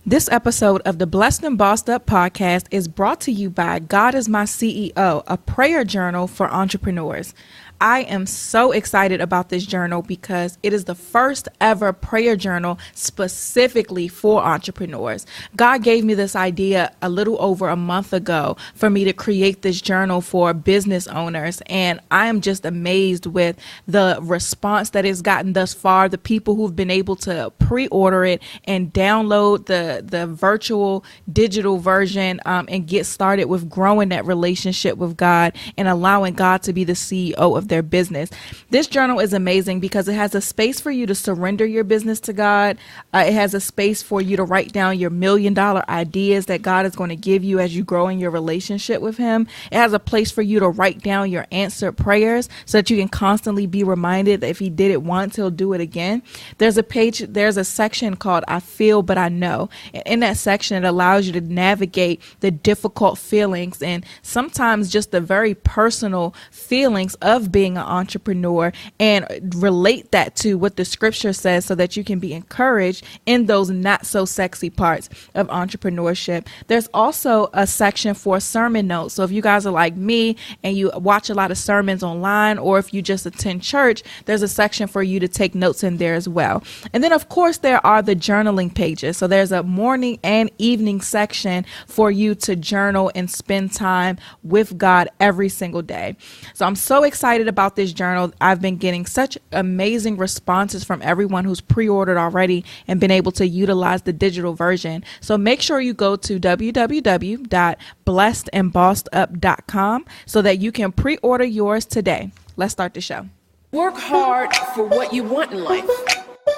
This episode of the Blessed and Bossed Up podcast is brought to you by God is My CEO, a prayer journal for entrepreneurs. I am so excited about this journal because it is the first ever prayer journal specifically for entrepreneurs. God gave me this idea a little over a month ago for me to create this journal for business owners. And I am just amazed with the response that it's gotten thus far. The people who've been able to pre-order it and download the virtual digital version and get started with growing that relationship with God and allowing God to be the CEO of their business. This journal is amazing because it has a space for you to surrender your business to God. It has a space for you to write down your $1 million ideas that God is going to give you as you grow in your relationship with Him. It has a place for you to write down your answered prayers so that you can constantly be reminded that if He did it once, He'll do it again. There's a section called I Feel But I Know. And in that section, it allows you to navigate the difficult feelings and sometimes just the very personal feelings of being an entrepreneur and relate that to what the scripture says so that you can be encouraged in those not so sexy parts of entrepreneurship. There's also a section for sermon notes. So if you guys are like me and you watch a lot of sermons online, or if you just attend church, there's a section for you to take notes in there as well. And then of course there are the journaling pages. So there's a morning and evening section for you to journal and spend time with God every single day. So I'm so excited about this journal. I've been getting such amazing responses from everyone who's pre-ordered already and been able to utilize the digital version. So make sure you go to www.blessedandbossedup.com so that you can pre-order yours today. Let's start the show. Work hard for what you want in life.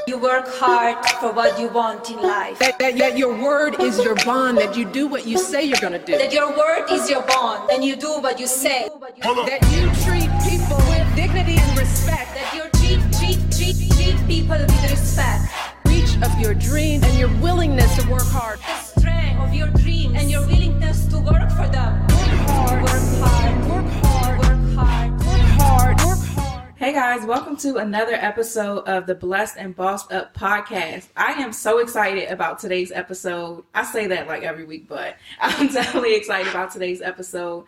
You work hard for what you want in life. That your word is your bond, that you do what you say you're going to do. That your word is your bond, and you do what you say. That you treat people with dignity and respect. That you treat people with respect. Reach of your dreams and your willingness to work hard. The strength of your dreams and your willingness to work for them. Work hard, work hard, work hard, work hard, work hard, work hard. Hey guys, welcome to another episode of the Blessed and Bossed Up podcast. I am so excited about today's episode. I say that like every week, but I'm definitely excited about today's episode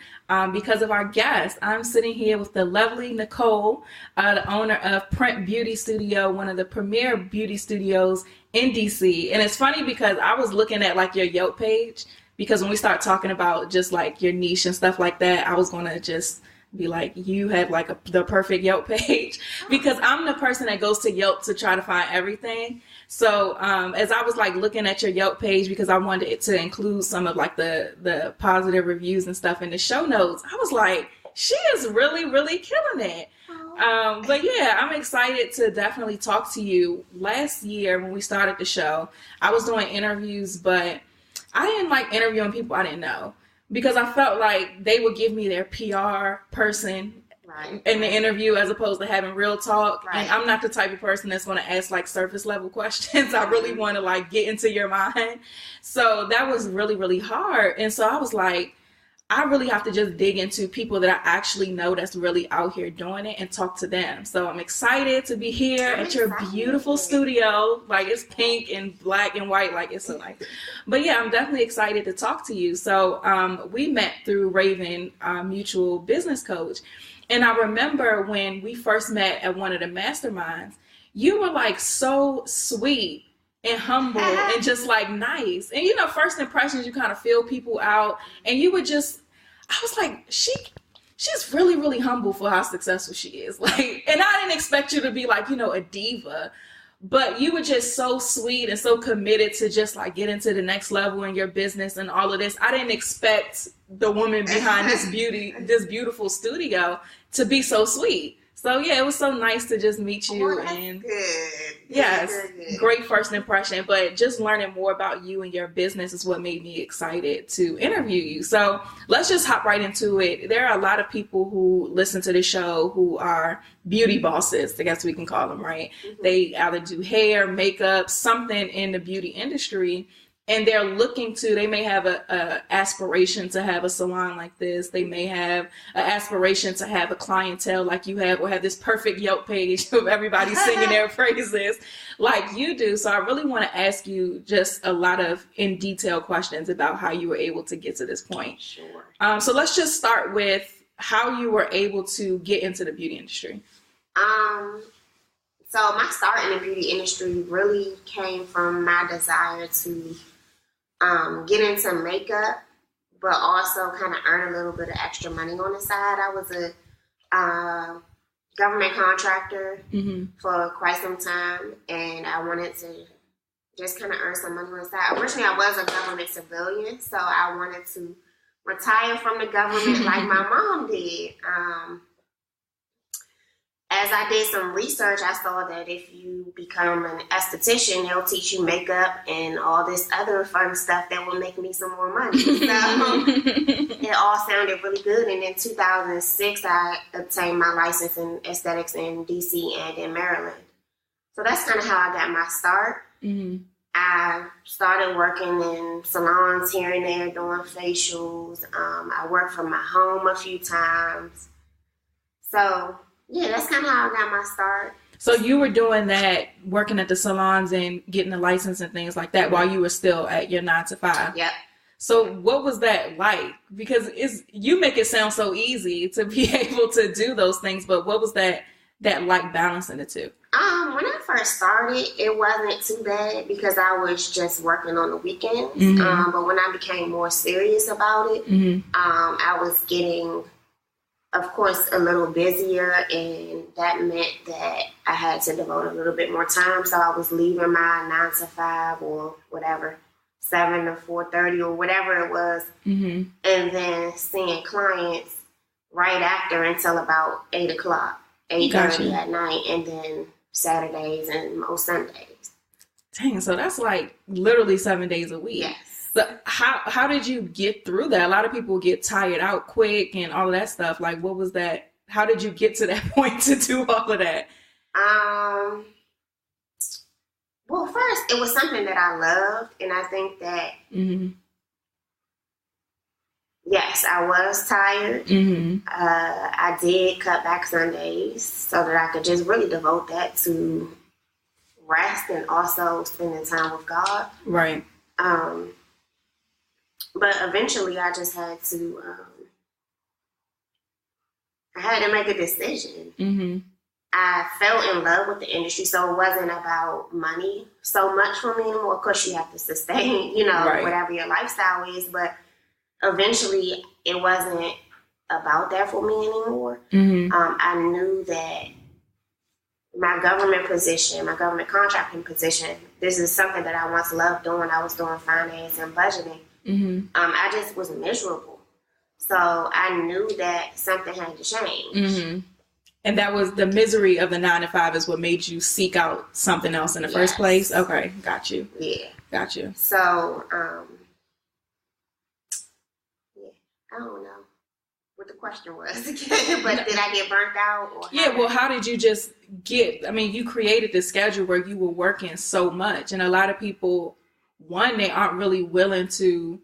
because of our guest. I'm sitting here with the lovely Nicole, the owner of Print Beauty Studio, one of the premier beauty studios in DC. And it's funny because I was looking at like your Yelp page, because when we start talking about just like your niche and stuff like that, I was going to just be like, you have like the perfect Yelp page, because I'm the person that goes to Yelp to try to find everything. So as I was like looking at your Yelp page, because I wanted it to include some of like the positive reviews and stuff in the show notes, I was like, she is really, really killing it. But yeah, I'm excited to definitely talk to you. Last year when we started the show, I was doing interviews, but I didn't like interviewing people I didn't know, because I felt like they would give me their PR person in the interview as opposed to having real talk. Right. And I'm not the type of person that's going to ask like surface level questions. I really want to like get into your mind. So that was really, really hard. And so I was like, I really have to just dig into people that I actually know that's really out here doing it and talk to them. So I'm excited to be here at your beautiful studio. Like it's pink and black and white. Like it's so nice. But yeah, I'm definitely excited to talk to you. So we met through Raven, our mutual business coach. And I remember when we first met at one of the masterminds, you were like so sweet and humble and just like nice. And you know, first impressions, you kind of feel people out, and you would just, I was like, she's really, really humble for how successful she is. Like, and I didn't expect you to be like, you know, a diva, but you were just so sweet and so committed to just like get into the next level in your business and all of this. I didn't expect the woman behind this beautiful studio to be so sweet. So yeah, it was so nice to just meet you. And good. Yes, Good. Great first impression, but just learning more about you and your business is what made me excited to interview you. So let's just hop right into it. There are a lot of people who listen to the show who are beauty bosses, I guess we can call them, right? Mm-hmm. They either do hair, makeup, something in the beauty industry. and they're looking to, they may have a aspiration to have a salon like this. They may have an aspiration to have a clientele like you have, or have this perfect Yelp page of everybody singing their praises like you do. So I really want to ask you just a lot of in detail questions about how you were able to get to this point. Sure. So let's just start with how you were able to get into the beauty industry. So my start in the beauty industry really came from my desire to get into makeup, but also kind of earn a little bit of extra money on the side. I was a government contractor for quite some time, and I wanted to just kind of earn some money on the side. Originally, I was a government civilian, so I wanted to retire from the government like my mom did. As I did some research, I saw that if you become an esthetician, they'll teach you makeup and all this other fun stuff that will make me some more money. So it all sounded really good. And in 2006, I obtained my license in aesthetics in DC and in Maryland. So that's kind of how I got my start. I started working in salons here and there, doing facials. I worked from my home a few times. So yeah, that's kind of how I got my start. So you were doing that, working at the salons and getting the license and things like that while you were still at your 9-to-5. Yep. So what was that like? Because you make it sound so easy to be able to do those things, but what was that like balancing the two? When I first started, it wasn't too bad because I was just working on the weekends. But when I became more serious about it, I was getting, of course, a little busier, and that meant that I had to devote a little bit more time. So I was leaving my 9-to-5 or whatever, 7 to 4:30 or whatever it was, and then seeing clients right after until about 8 o'clock, 8:30 at night, and then Saturdays and most Sundays. Dang, so that's like literally 7 days a week. Yes. But how did you get through that? A lot of people get tired out quick and all of that stuff. Like, what was that? How did you get to that point to do all of that? Well, first, it was something that I loved, and I think that, yes, I was tired. I did cut back Sundays so that I could just really devote that to rest and also spending time with God. Right. But eventually I just had to, make a decision. I fell in love with the industry, so it wasn't about money so much for me anymore. Of course, you have to sustain, whatever your lifestyle is, but eventually it wasn't about that for me anymore. I knew that my government position, my government contracting position, this is something that I once loved doing. I was doing finance and budgeting. I just was miserable. So I knew that something had to change. And that was the misery of the 9-to-5 is what made you seek out something else in the first place? Okay, got you. Yeah. Got you. So, I don't know what the question was again, but did I get burnt out? Or how did you just you created this schedule where you were working so much, and a lot of people, one, they aren't really willing to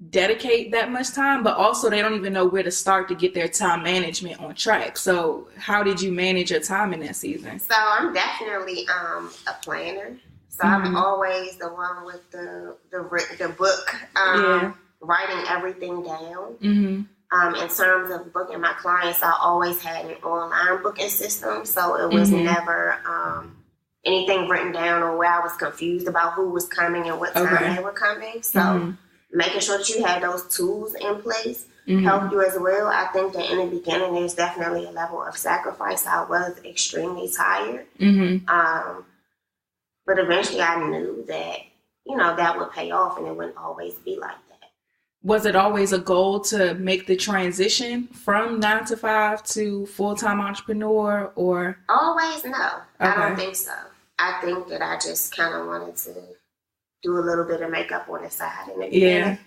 dedicate that much time, but also they don't even know where to start to get their time management on track. So how did you manage your time in that season? So I'm definitely a planner. So I'm always the one with the book, writing everything down. In terms of booking my clients, I always had an online booking system, so it was never anything written down or where I was confused about who was coming and what time they were coming. So making sure that you had those tools in place helped you as well. I think that in the beginning, there's definitely a level of sacrifice. I was extremely tired. But eventually I knew that, that would pay off and it wouldn't always be like that. Was it always a goal to make the transition from 9-to-5 to full-time entrepreneur, or? Always, no. I don't think so. I think that I just kind of wanted to do a little bit of makeup on the side in the beginning.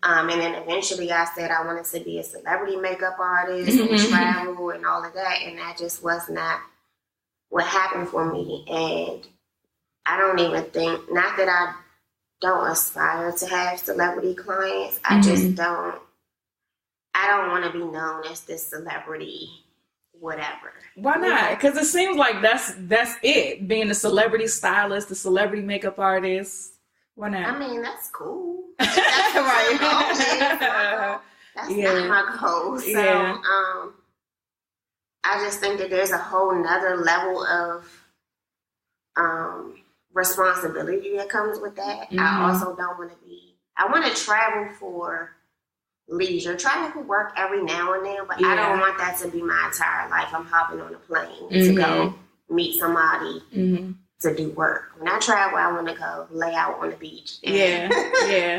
And then eventually I said I wanted to be a celebrity makeup artist and travel and all of that, and that just was not what happened for me. And I don't even think, not that I don't aspire to have celebrity clients. I just don't. I don't want to be known as this celebrity, whatever. Why not? Because it seems like that's it. Being a celebrity stylist, the celebrity makeup artist. Why not? I mean, that's cool. That's right. That's not my goal. So, I just think that there's a whole nother level of responsibility that comes with that. I also don't want to be. I want to travel for leisure, travel for work every now and then, but I don't want that to be my entire life. I'm hopping on a plane to go meet somebody to do work. When I travel, I want to go lay out on the beach. And,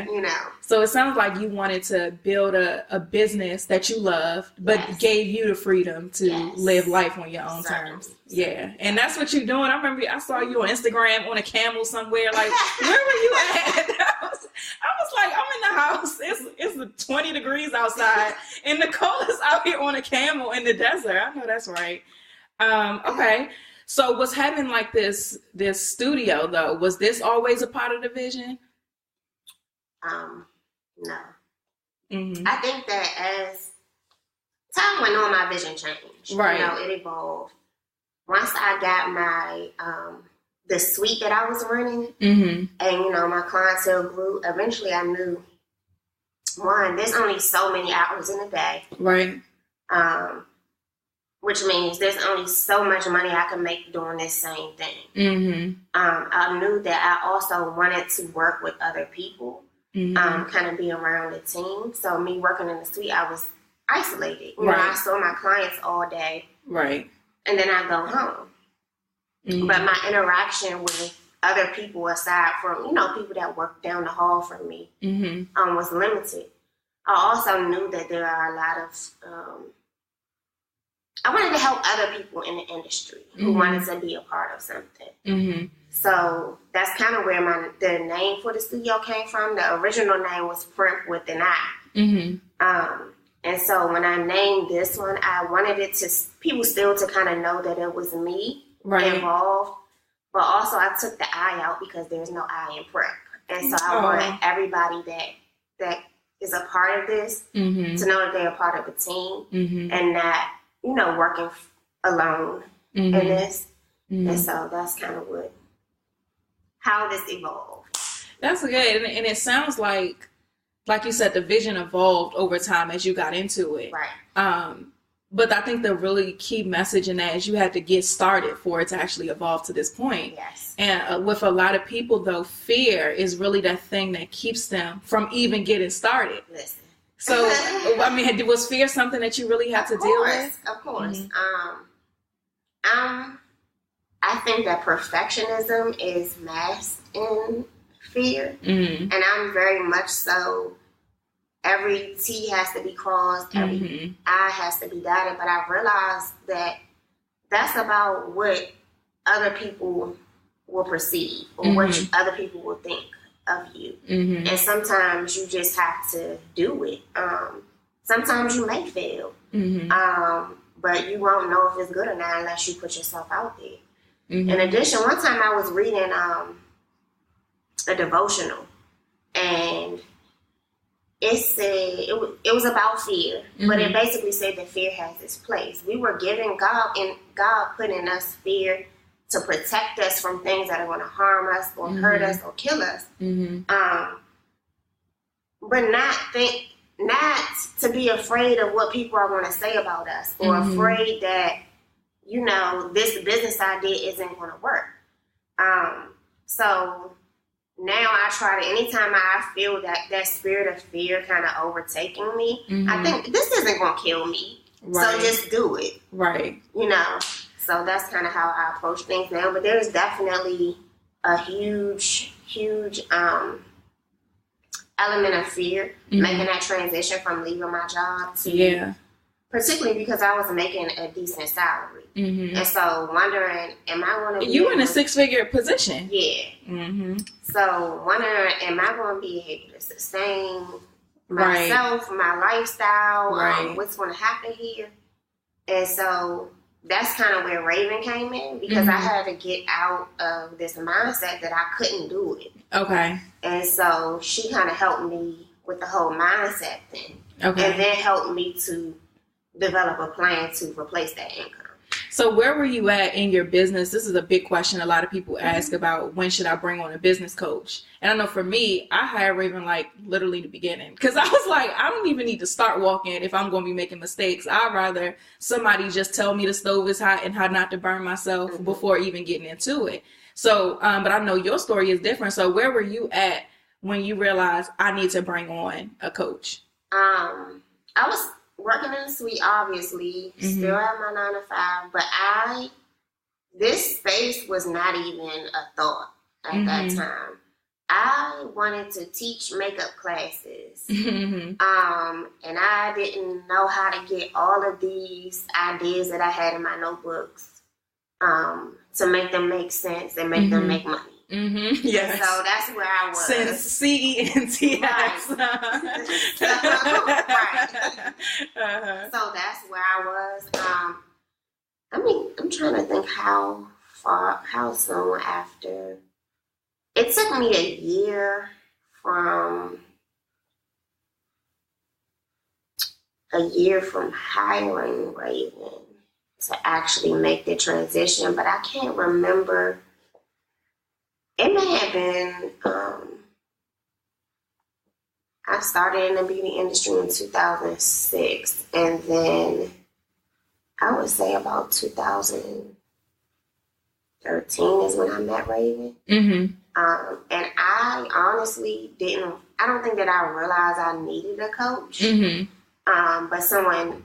you know. So it sounds like you wanted to build a business that you loved, but gave you the freedom to live life on your own terms. Yeah. And that's what you're doing. I remember I saw you on Instagram on a camel somewhere. Like, where were you at? I was like, I'm in the house. It's 20 degrees outside. And Nicole is out here on a camel in the desert. I know that's right. Okay. So was having like this studio though, was this always a part of the vision? No. I think that as time went on, my vision changed. Right. You know, it evolved. Once I got my the suite that I was running, and you know, my clientele grew. Eventually, I knew there's only so many hours in a day. Right. Which means there's only so much money I can make doing this same thing. I knew that I also wanted to work with other people, kind of be around the team. So me working in the suite, I was isolated. You know, I saw my clients all day. Right. And then I go home. But my interaction with other people, aside from, you know, people that work down the hall from me, was limited. I also knew that there are a lot of... I wanted to help other people in the industry who wanted to be a part of something. So that's kind of where the name for the studio came from. The original name was Print with an I. And so when I named this one, I wanted it to people still to kind of know that it was me involved. But also I took the I out because there's no I in prep. And so I wanted everybody that is a part of this to know that they're a part of a team and not, you know, working alone in this. And so that's kind of how this evolved. That's good. And it sounds like you said, the vision evolved over time as you got into it. Right. But I think the really key message in that is you had to get started for it to actually evolve to this point. Yes. And with a lot of people, though, fear is really that thing that keeps them from even getting started. Listen. So, I mean, was fear something that you really had to deal with? Of course. I think that perfectionism is masked in fear. And I'm very much so, every T has to be crossed, every I has to be dotted. But I realized that that's about what other people will perceive or what other people will think of you. And sometimes you just have to do it. Sometimes you may fail, but you won't know if it's good or not unless you put yourself out there. In addition, one time I was reading a devotional, and it said it was about fear, but it basically said that fear has its place. We were given God put in us fear to protect us from things that are going to harm us or hurt us or kill us. But not to be afraid of what people are going to say about us or afraid that, you know, this business idea isn't going to work. So now I try to, anytime I feel that spirit of fear kind of overtaking me, I think this isn't going to kill me. Right. So just do it. Right. You know, so that's kind of how I approach things now. But there's definitely a huge element of fear making that transition from leaving my job to, particularly because I was making a decent salary. And so wondering, am I going to be... You were in a 6-figure position. Yeah. So wondering, am I going to be able to sustain myself, my lifestyle, what's going to happen here? And so that's kind of where Raven came in, because I had to get out of this mindset that I couldn't do it. Okay. And so she kind of helped me with the whole mindset thing. Okay. And then helped me to develop a plan to replace that income. So where were you at in your business? This is a big question a lot of people ask about, when should I bring on a business coach? And I know for me, I hired Raven like literally the beginning, because I was like, I don't even need to start walking if I'm going to be making mistakes. I'd rather somebody just tell me the stove is hot and how not to burn myself before even getting into it. So, but I know your story is different. So where were you at when you realized I need to bring on a coach? I was working in the suite, obviously, still at my 9 to 5, but this space was not even a thought at that time. I wanted to teach makeup classes, and I didn't know how to get all of these ideas that I had in my notebooks to make them make sense and make them make money. Yes. So that's where I was. Since CENTX. Right. Right. So that's where I was. I'm trying to think how soon after. It took me a year from hiring Raven to actually make the transition, but I can't remember. It may have been, I started in the beauty industry in 2006, and then I would say about 2013 is when I met Raven. And I honestly I don't think that I realized I needed a coach. But someone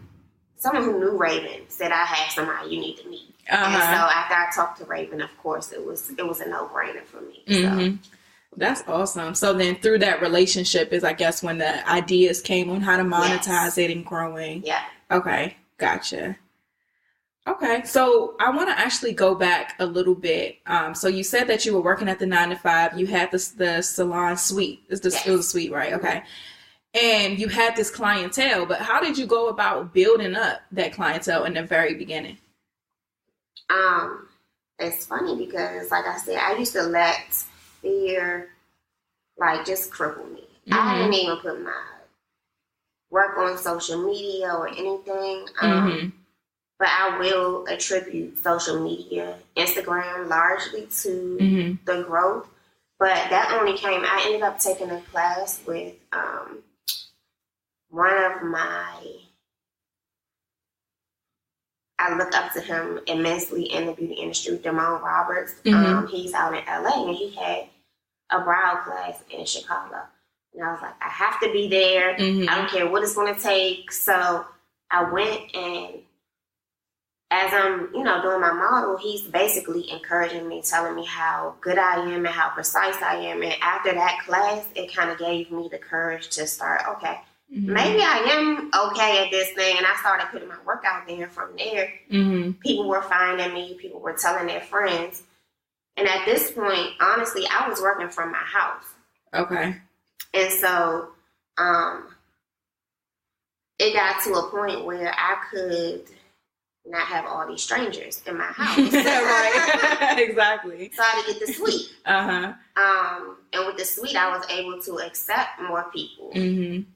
who knew Raven said, I have somebody you need to meet. And so after I talked to Raven, of course, it was a no-brainer for me. So. That's awesome. So then through that relationship is, I guess, when the ideas came on how to monetize it and growing. Yeah. Okay. Gotcha. Okay. So I want to actually go back a little bit. So you said that you were working at the 9 to 5. You had the salon suite. It was a suite, right? Okay. And you had this clientele, but how did you go about building up that clientele in the very beginning? It's funny because, like I said, I used to let fear, just cripple me. I didn't even put my work on social media or anything. But I will attribute social media, Instagram, largely to the growth. But that only I ended up taking a class with one of I look up to him immensely in the beauty industry, Damon Roberts. He's out in LA, and he had a brow class in Chicago. And I was like, I have to be there. I don't care what it's going to take. So I went, and as I'm, doing my model, he's basically encouraging me, telling me how good I am and how precise I am. And after that class, it kind of gave me the courage to start, maybe I am okay at this thing. And I started putting my work out there. From there, people were finding me. People were telling their friends. And at this point, honestly, I was working from my house. Okay. And so it got to a point where I could not have all these strangers in my house. Right. Exactly. So I had to get the suite. And with the suite, I was able to accept more people.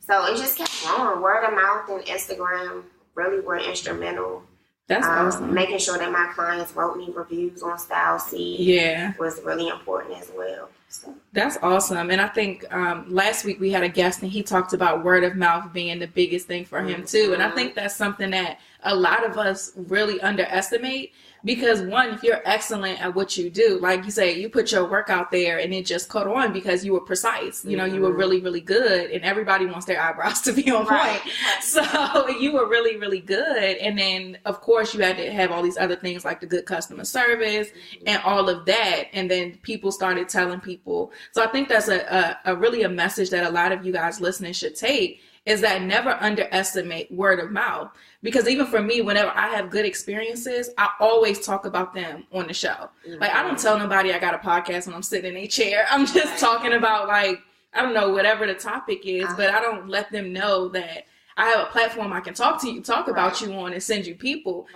So it just kept growing. Word of mouth and Instagram really were instrumental. That's awesome. Making sure that my clients wrote me reviews on StyleSeed was really important as well. So. That's awesome. And I think last week we had a guest, and he talked about word of mouth being the biggest thing for him too. And I think that's something that a lot of us really underestimate, because one, if you're excellent at what you do, like you say, you put your work out there and it just caught on because you were precise. You were really, really good, and everybody wants their eyebrows to be on point. So you were really, really good. And then of course you had to have all these other things like the good customer service and all of that. And then people started telling people. So I think that's a really a message that a lot of you guys listening should take, is that never underestimate word of mouth. Because even for me, whenever I have good experiences, I always talk about them on the show. Like, I don't tell nobody I got a podcast when I'm sitting in a chair. I'm just talking about, like, I don't know, whatever the topic is, but I don't let them know that I have a platform I can talk about you on and send you people.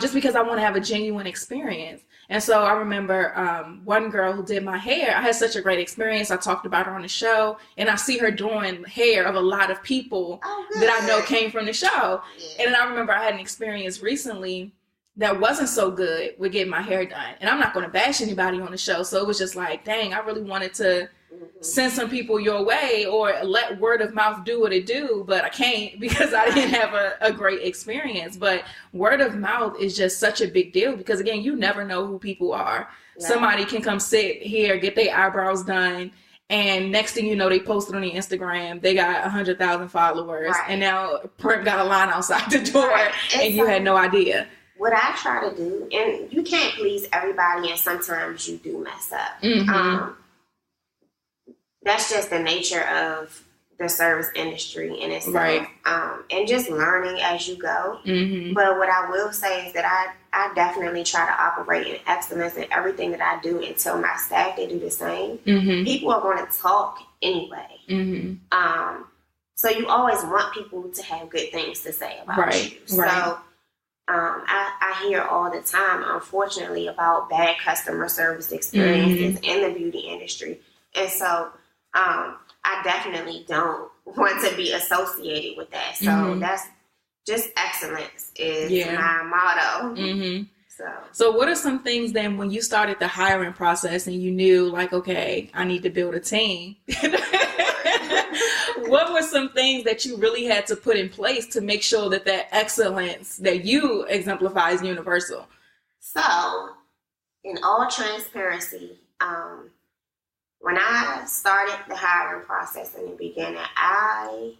just because I want to have a genuine experience. And so I remember one girl who did my hair. I had such a great experience. I talked about her on the show, and I see her doing hair of a lot of people that I know came from the show. Yeah. And then I remember I had an experience recently that wasn't so good with getting my hair done. And I'm not going to bash anybody on the show. So it was just like, dang, I really wanted to send some people your way or let word of mouth do what it do, but I can't because I didn't have a great experience. But word of mouth is just such a big deal because, again, you never know who people are. Yeah. Somebody can come sit here, get their eyebrows done, and next thing you know, they posted on their Instagram, they got 100,000 followers, and now Perp got a line outside the door, and you had no idea. What I try to do, and you can't please everybody, and sometimes you do mess up. That's just the nature of the service industry in itself. Right. And just learning as you go. But what I will say is that I definitely try to operate in excellence in everything that I do and tell my staff they do the same. People are going to talk anyway. So you always want people to have good things to say about you. So I hear all the time, unfortunately, about bad customer service experiences in the beauty industry. And so I definitely don't want to be associated with that. So that's just excellence is my motto. So what are some things then when you started the hiring process and you knew like, okay, I need to build a team? What were some things that you really had to put in place to make sure that excellence that you exemplify is universal? So in all transparency, when I started the hiring process in the beginning, I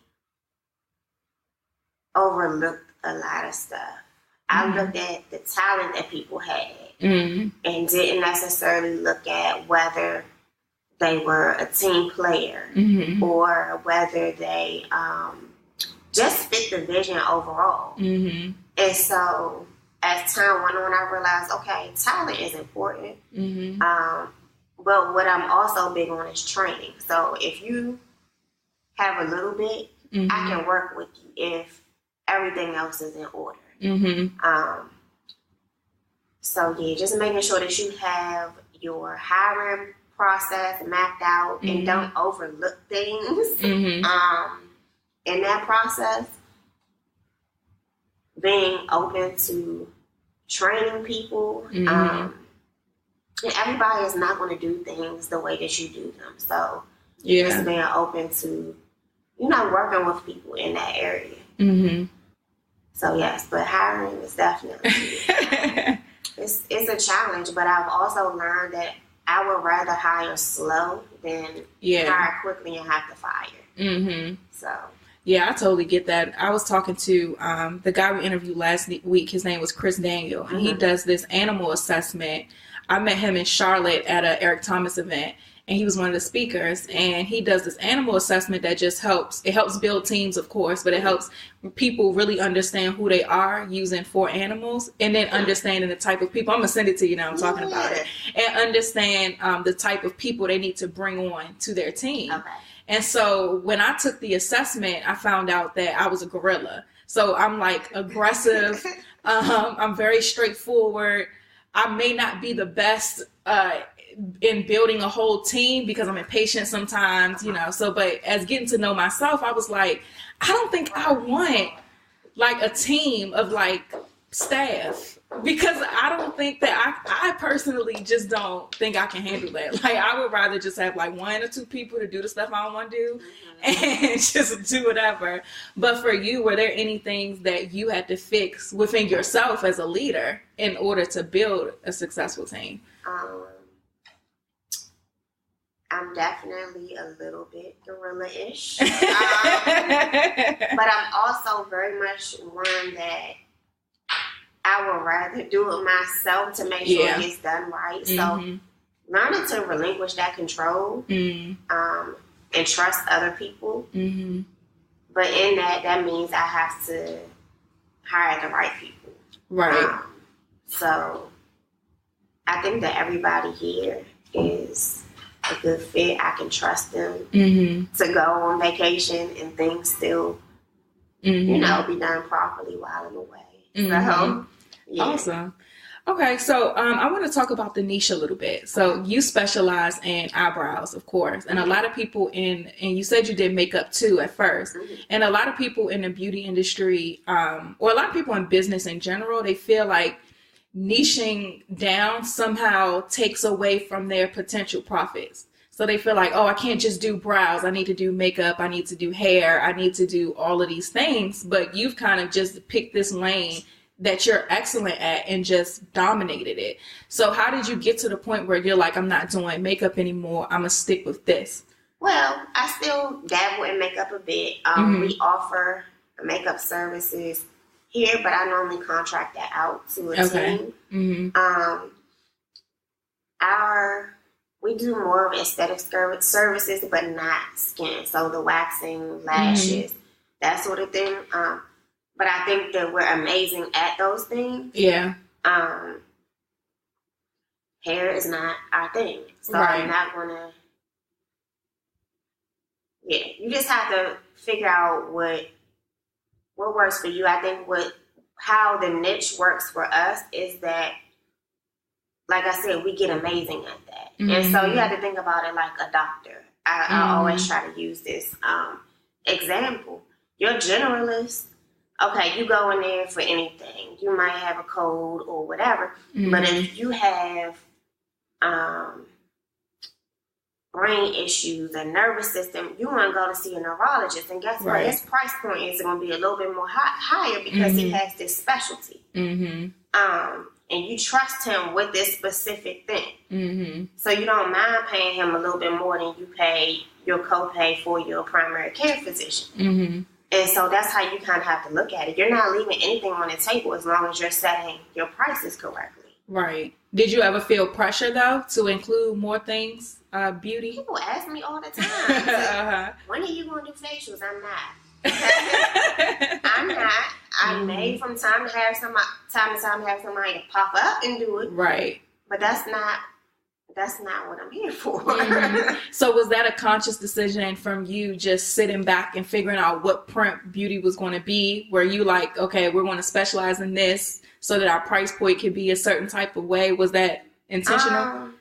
overlooked a lot of stuff. I looked at the talent that people had and didn't necessarily look at whether they were a team player or whether they just fit the vision overall. And so as time went on, I realized, okay, talent is important. But what I'm also big on is training. So if you have a little bit, I can work with you if everything else is in order. So yeah, just making sure that you have your hiring process mapped out and don't overlook things in that process. Being open to training people. And everybody is not going to do things the way that you do them. So just being open to, working with people in that area. So yes, but hiring is definitely, it's a challenge, but I've also learned that I would rather hire slow than hire quickly and have to fire. So. Yeah, I totally get that. I was talking to the guy we interviewed last week. His name was Chris Daniel. And he does this animal assessment. I met him in Charlotte at an Eric Thomas event, and he was one of the speakers. And he does this animal assessment that just helps. It helps build teams, of course, but it helps people really understand who they are using 4 animals, and then understanding the type of people. I'm going to send it to you now. I'm talking about it. And understand the type of people they need to bring on to their team. Okay. And so when I took the assessment, I found out that I was a gorilla. So I'm like aggressive. I'm very straightforward. I may not be the best in building a whole team because I'm impatient sometimes, So, but as getting to know myself, I was like, I don't think I want like a team of like staff. Because I don't think that I personally just don't think I can handle that. Like, I would rather just have like 1 or 2 people to do the stuff I don't want to do and just do whatever. But for you, were there any things that you had to fix within yourself as a leader in order to build a successful team? I'm definitely a little bit gorilla-ish. But I'm also very much one that I would rather do it myself to make sure it gets done right. So learning to relinquish that control and trust other people. But in that means I have to hire the right people. Right. So I think that everybody here is a good fit. I can trust them to go on vacation and things still, be done properly while I'm away. So, Yeah. Awesome. Okay, so I want to talk about the niche a little bit. So you specialize in eyebrows, of course, and a lot of people and you said you did makeup too at first, and a lot of people in the beauty industry, or a lot of people in business in general, they feel like niching down somehow takes away from their potential profits. So they feel like, oh, I can't just do brows. I need to do makeup. I need to do hair. I need to do all of these things. But you've kind of just picked this lane that you're excellent at and just dominated it. So how did you get to the point where you're like, I'm not doing makeup anymore. I'm going to stick with this? Well, I still dabble in makeup a bit. We offer makeup services here, but I normally contract that out to a team. We do more of aesthetic services, but not skin. So the waxing, lashes, that sort of thing. But I think that we're amazing at those things. Yeah. Hair is not our thing. So Right. I'm not going to... Yeah, you just have to figure out what works for you. I think how the niche works for us is that, like I said, we get amazing at that. And so you have to think about it like a doctor. I always try to use this example. You're a generalist. Okay, you go in there for anything. You might have a cold or whatever. But if you have brain issues and nervous system, you want to go to see a neurologist. And guess what? His price point is going to be a little bit more higher because he has this specialty. And you trust him with this specific thing. So you don't mind paying him a little bit more than you pay your copay for your primary care physician. And so that's how you kind of have to look at it. You're not leaving anything on the table as long as you're setting your prices correctly. Right. Did you ever feel pressure, though, to include more things, beauty? People ask me all the time, when are you going to do facials? I'm not. I'm not. I may from time to time have somebody to pop up and do it. Right. But that's not what I'm here for. So was that a conscious decision from you just sitting back and figuring out what print beauty was going to be? Were you like, okay, we're going to specialize in this so that our price point could be a certain type of way? Was that intentional?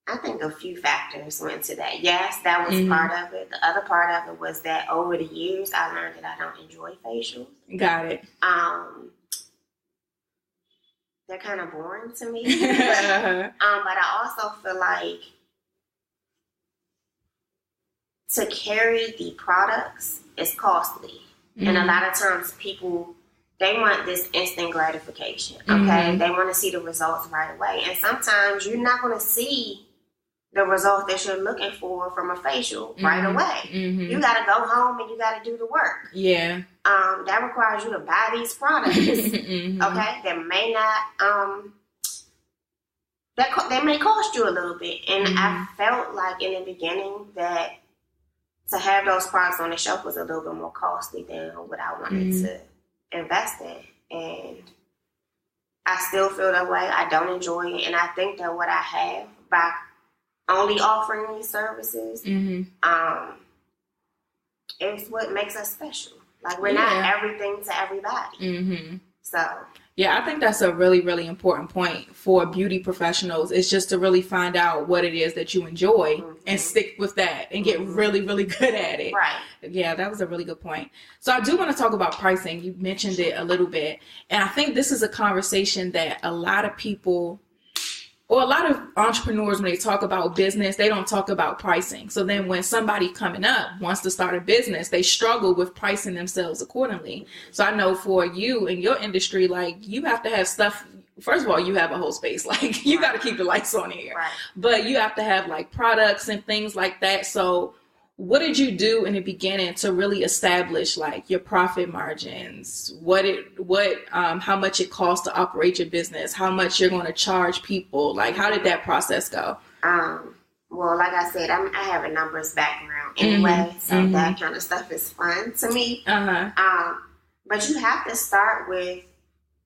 I think a few factors went to that. Yes, that was part of it. The other part of it was that over the years, I learned that I don't enjoy facials. Got it. They're kind of boring to me. But I also feel like to carry the products is costly. And a lot of times people, they want this instant gratification, okay? They want to see the results right away. And sometimes you're not going to see the results that you're looking for from a facial right away. You got to go home and you got to do the work. Yeah. That requires you to buy these products, okay? That may not, they may cost you a little bit. And I felt like in the beginning that to have those products on the shelf was a little bit more costly than what I wanted to invest in. And I still feel that way. I don't enjoy it. And I think that what I have by only offering these services is what makes us special. Like, we're not everything to everybody. So, yeah, I think that's a really, really important point for beauty professionals. It's just to really find out what it is that you enjoy and stick with that and get really, really good at it. Right. Yeah, that was a really good point. So I do want to talk about pricing. You mentioned it a little bit. And I think this is a conversation that a lot of people, or a lot of entrepreneurs, when they talk about business, they don't talk about pricing. So then when somebody coming up wants to start a business, they struggle with pricing themselves accordingly. So I know for you in your industry, like, you have to have stuff. First of all, you have a whole space. Like, you got to keep the lights on here. Right. But you have to have like products and things like that. So what did you do in the beginning to really establish like your profit margins? How much it costs to operate your business? How much you're going to charge people? Like, how did that process go? Well, like I said, I have a numbers background anyway, so that kind of stuff is fun to me. But you have to start with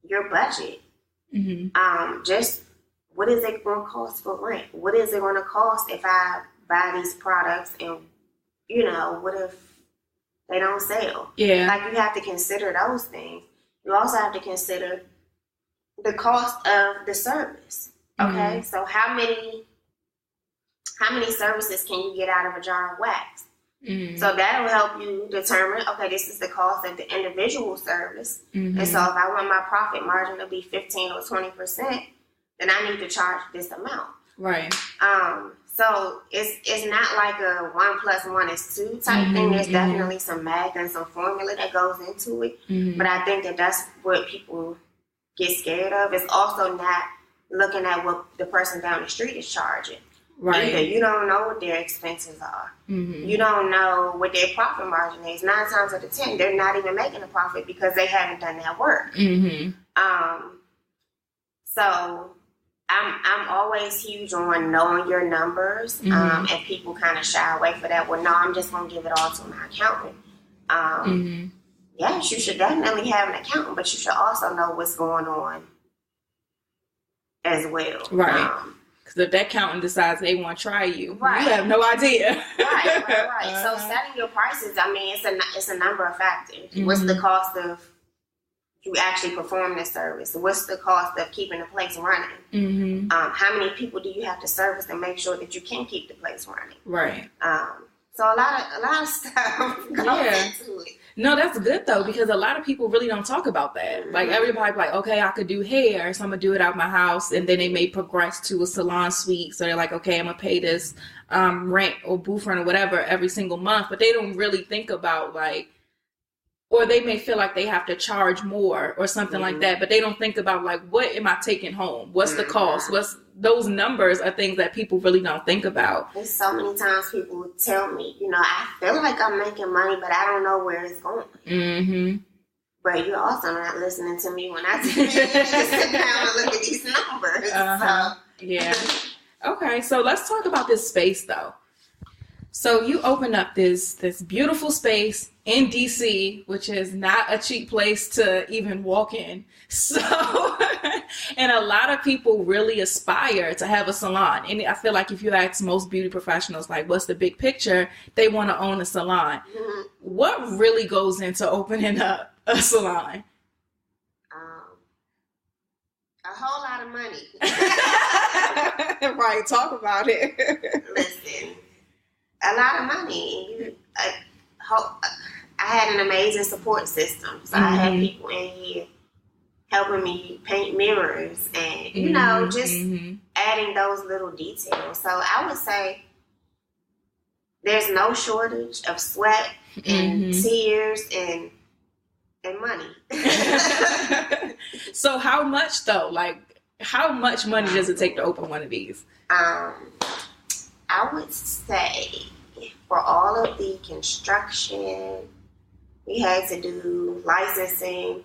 your budget. Just what is it going to cost for rent? What is it going to cost if I buy these products and, you know, what if they don't sell? Yeah. Like, you have to consider those things. You also have to consider the cost of the service. Okay, so how many services can you get out of a jar of wax? So that'll help you determine, okay, this is the cost of the individual service. And so if I want my profit margin to be 15 or 20%, then I need to charge this amount. Right. So it's not like a 1 + 1 = 2 type thing. There's definitely some math and some formula that goes into it. But I think that's what people get scared of. It's also not looking at what the person down the street is charging. Right. Either you don't know what their expenses are. You don't know what their profit margin is. 9 times out of 10, they're not even making a profit because they haven't done that work. So I'm always huge on knowing your numbers, and people kind of shy away for that. Well, no, I'm just going to give it all to my accountant. Yes, you should definitely have an accountant, but you should also know what's going on as well. Right. Because if that accountant decides they want to try you, right. you have no idea. Right. So setting your prices, I mean, it's a number of factors. What's the cost of you actually perform this service? What's the cost of keeping the place running? How many people do you have to service to make sure that you can keep the place running? Right. So a lot of stuff goes into it. No, that's good though, because a lot of people really don't talk about that. Like everybody's like, okay, I could do hair, so I'm gonna do it out my house, and then they may progress to a salon suite. So they're like, okay, I'm gonna pay this rent or booth rent or whatever every single month, but they don't really think about like, or they may feel like they have to charge more or something like that, but they don't think about like, what am I taking home? What's the cost? Those numbers are things that people really don't think about. There's so many times people tell me, I feel like I'm making money, but I don't know where it's going. But you're also not listening to me when I tell you to sit down and look at these numbers. Yeah. Okay, so let's talk about this space though. So you opened up this beautiful space in DC, which is not a cheap place to even walk in. So, and a lot of people really aspire to have a salon. And I feel like if you ask most beauty professionals, like, what's the big picture? They want to own a salon. What really goes into opening up a salon? A whole lot of money. Right, talk about it. Listen. A lot of money. I had an amazing support system. So I had people in here helping me paint mirrors and, just adding those little details. So I would say there's no shortage of sweat and tears and money. So how much though? Like, how much money does it take to open one of these? I would say for all of the construction, we had to do licensing,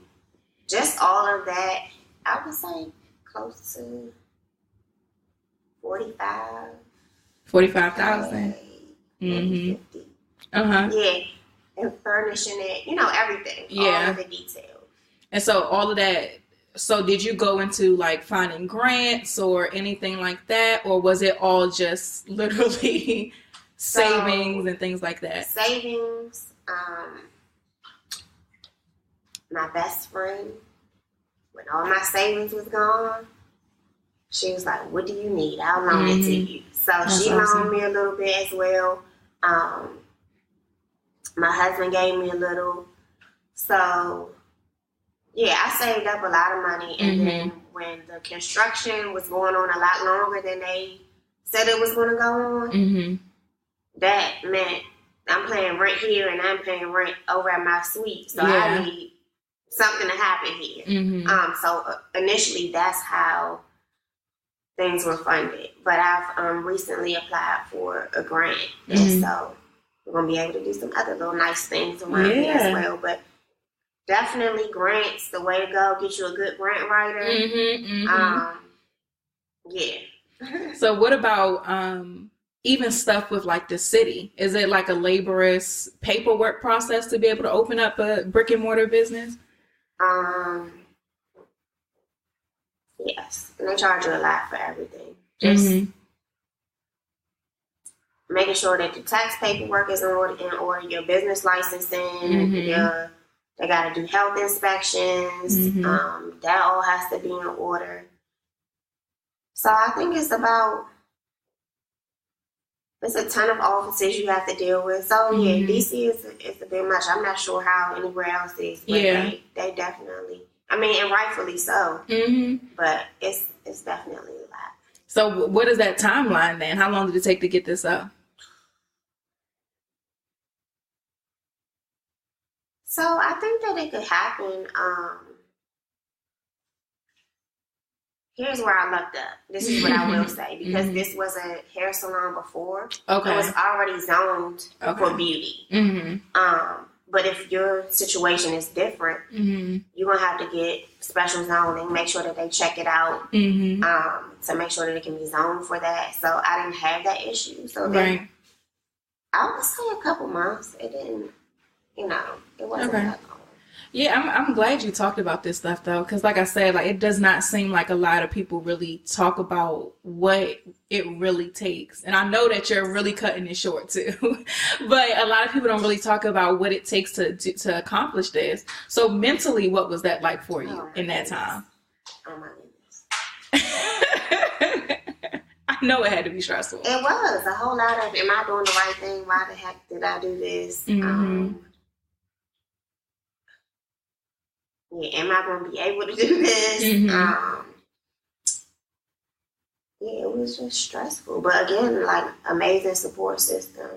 just all of that, I would say close to $45,000. 45,000. 50. Yeah, and furnishing it, everything, all of the details. And so all of that. So did you go into like finding grants or anything like that, or was it all just literally savings and things like that? Savings. My best friend, when all my savings was gone, she was like, "What do you need? I'll loan it to you." So she loaned me a little bit as well. My husband gave me a little. So yeah, I saved up a lot of money, and then when the construction was going on a lot longer than they said it was going to go on, that meant I'm paying rent here and I'm paying rent over at my suite. So I need something to happen here. So initially, that's how things were funded. But I've recently applied for a grant, and so we're going to be able to do some other little nice things around here as well. But definitely grants, the way to go. Get you a good grant writer. So what about even stuff with like the city? Is it like a laborious paperwork process to be able to open up a brick and mortar business? Yes. And they charge you a lot for everything. Just making sure that the tax paperwork is in order, your business licensing, the They got to do health inspections. That all has to be in order. So I think it's a ton of offices you have to deal with. So yeah, DC is a bit much. I'm not sure how anywhere else is, but they definitely, I mean, and rightfully so. But it's definitely a lot. So what is that timeline then? How long did it take to get this up? So I think that it could happen. Here's where I lucked up. This is what I will say, because this was a hair salon before. Okay. It was already zoned for beauty. But if your situation is different, you're going to have to get special zoning, make sure that they check it out to make sure that it can be zoned for that. So I didn't have that issue. So then I would say a couple months. It didn't, it wasn't that long. Yeah, I'm glad you talked about this stuff though, because like I said, like it does not seem like a lot of people really talk about what it really takes. And I know that you're really cutting it short too, but a lot of people don't really talk about what it takes to accomplish this. So mentally, what was that like for you in that time? Oh my goodness. I know it had to be stressful. It was a whole lot of, am I doing the right thing? Why the heck did I do this? Am I going to be able to do this? Yeah, it was just stressful. But again, like, amazing support system.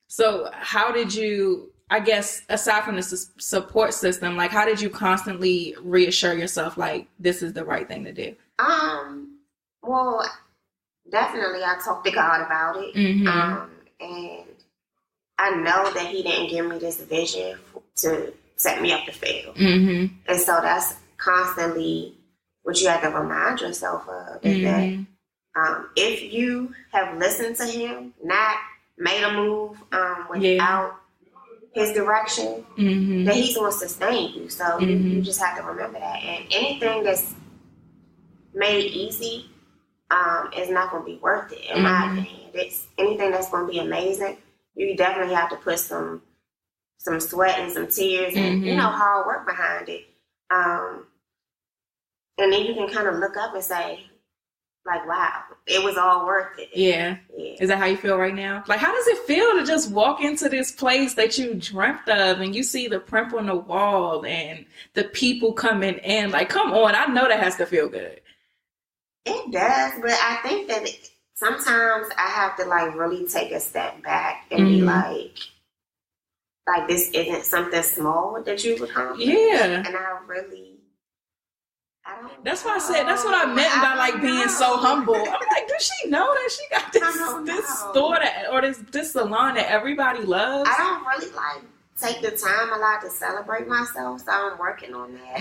So how did you, I guess, aside from the support system, like, how did you constantly reassure yourself, like, this is the right thing to do? Well, definitely I talked to God about it. And I know that he didn't give me this vision to set me up to fail. And so that's constantly what you have to remind yourself of, is that if you have listened to him, not made a move without his direction, then he's going to sustain you. So you just have to remember that. And anything that's made easy is not going to be worth it, in my opinion. It's anything that's going to be amazing, you definitely have to put some sweat and some tears and, hard work behind it. And then you can kind of look up and say, like, wow, it was all worth it. Yeah. Is that how you feel right now? Like, how does it feel to just walk into this place that you dreamt of and you see the print on the wall and the people coming in? Like, come on, I know that has to feel good. It does, but I think that sometimes I have to, like, really take a step back and be like, this isn't something small that you've accomplished. Yeah. And I don't That's why I said, that's what I meant by, like, being so humble. I'm like, does she know that she got this store or this salon that everybody loves? I don't really, like, take the time a lot to celebrate myself, so I'm working on that.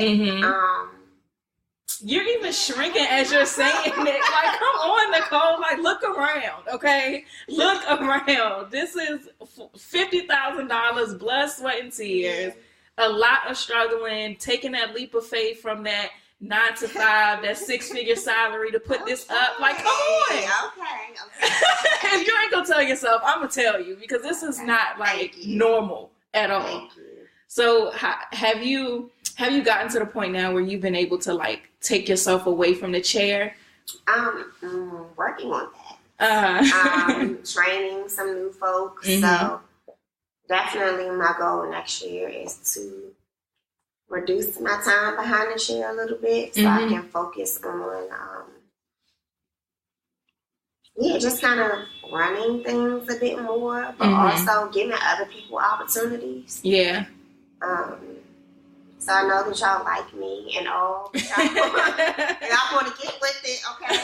You're even shrinking as you're saying it. Like, come on, Nicole. Like, look around, okay? Look around. This is $50,000, blood, sweat, and tears. A lot of struggling, taking that leap of faith from that 9 to 5, that 6-figure salary to put this up. Like, come on. Okay. If you ain't gonna tell yourself, I'm gonna tell you, because this is not, like, normal at all. So have you gotten to the point now where you've been able to, like, take yourself away from the chair? Working on that. Training some new folks. So definitely my goal next year is to reduce my time behind the chair a little bit so I can focus on, just kind of running things a bit more, but also giving other people opportunities. Yeah. So I know that y'all like me and all. And I'm going to get with it, okay?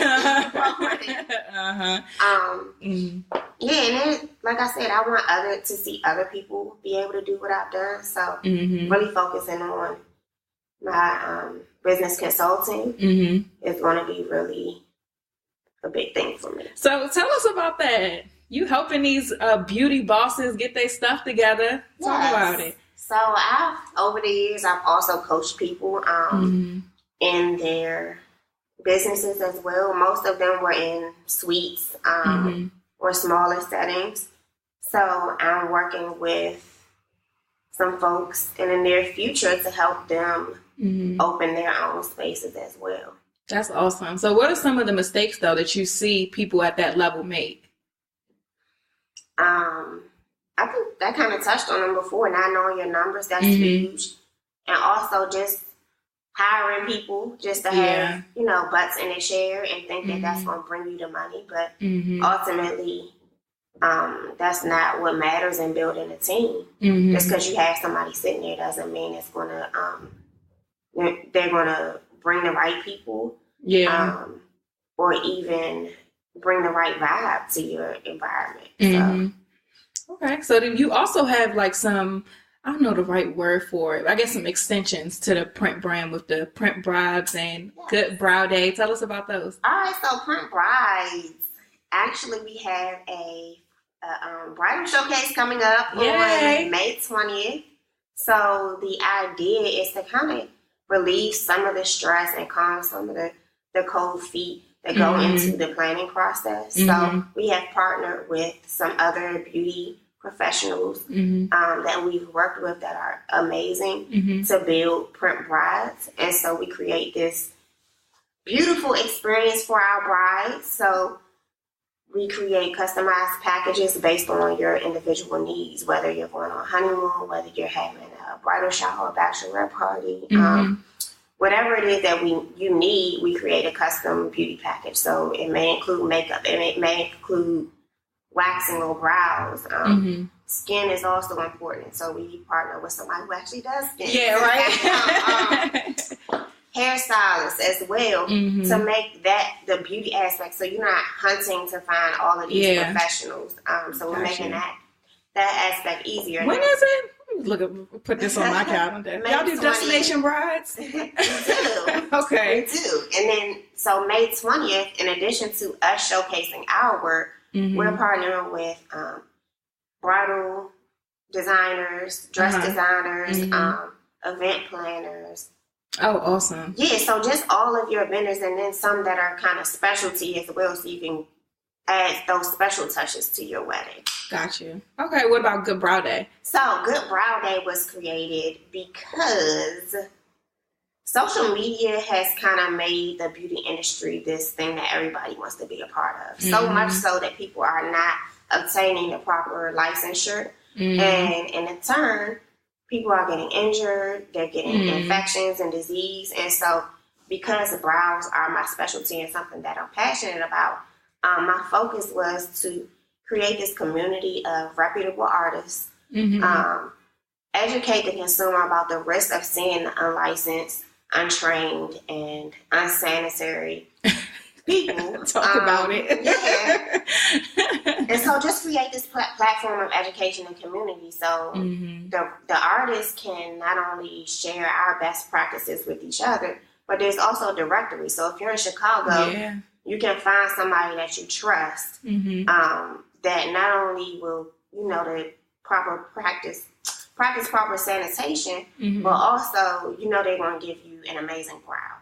Yeah, and then, like I said, I want to see other people be able to do what I've done. So really focusing on my business consulting is going to be really a big thing for me. So tell us about that. You helping these beauty bosses get their stuff together. Talk about it. So over the years, I've also coached people in their businesses as well. Most of them were in suites or smaller settings. So I'm working with some folks in the near future to help them open their own spaces as well. That's awesome. So what are some of the mistakes, though, that you see people at that level make? I think that kind of touched on them before, not knowing your numbers, that's huge. And also just hiring people just to have, butts in their chair and think that that's going to bring you the money. But ultimately, that's not what matters in building a team. Just because you have somebody sitting there doesn't mean it's going to, they're going to bring the right people. Or even bring the right vibe to your environment. So. Okay. So then you also have like some, I don't know the right word for it, I guess some extensions to the print brand with the print brides and Good Brow Day. Tell us about those. All right. So print brides, actually we have a bridal showcase coming up on May 20th. So the idea is to kind of relieve some of the stress and calm some of the cold feet that go into the planning process. So we have partnered with some other beauty professionals that we've worked with that are amazing to build print brides. And so we create this beautiful experience for our brides. So we create customized packages based on your individual needs, whether you're going on a honeymoon, whether you're having a bridal shower, a bachelorette party, whatever it is that you need, we create a custom beauty package. So it may include makeup, it may include waxing or brows. Skin is also important. So we partner with somebody who actually does skin. Yeah, right. Hairstylists as well to make that the beauty aspect. So you're not hunting to find all of these professionals. So we're making that aspect easier. When is it? Put this on my calendar. Y'all do destination brides? We do. Okay. We do. And then, so May 20th, in addition to us showcasing our work, we're partnering with bridal designers, dress designers, event planners. Oh, awesome. Yeah, so just all of your vendors and then some that are kind of specialty as well, so you can add those special touches to your wedding. Got you. Okay, what about Good Brow Day? So Good Brow Day was created because social media has kind of made the beauty industry this thing that everybody wants to be a part of. So much so that people are not obtaining the proper licensure. And in turn, people are getting injured, they're getting infections and disease. And so because brows are my specialty and something that I'm passionate about, my focus was to create this community of reputable artists, educate the consumer about the risk of seeing unlicensed, untrained, and unsanitary people. Talk about it. And so just create this platform of education and community. So the artists can not only share our best practices with each other, but there's also a directory. So if you're in Chicago, you can find somebody that you trust that not only will, the proper practice proper sanitation, but also, they're going to give you an amazing brow.